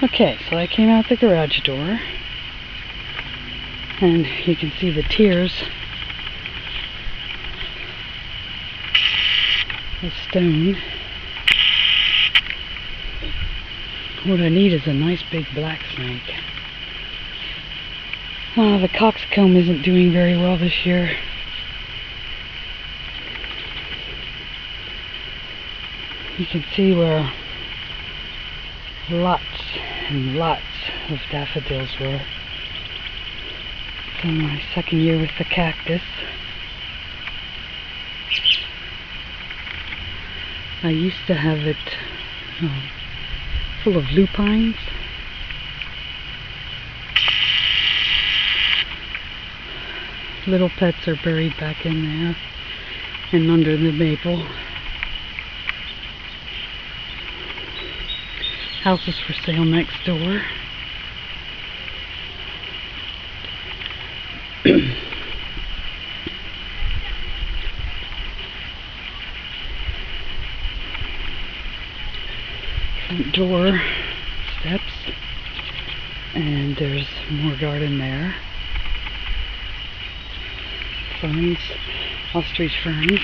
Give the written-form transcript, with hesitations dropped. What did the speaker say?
Okay, so I came out the garage door, and you can see the tiers of stone. What I need is a nice big black snake. The coxcomb isn't doing very well this year. You can see where lots and lots of daffodils were. It's in my second year with the cactus. I used to have it full of lupines. Little pets are buried back in there and under the maple. House is for sale next door. Front door steps, and there's more garden there. Ferns, ostrich ferns.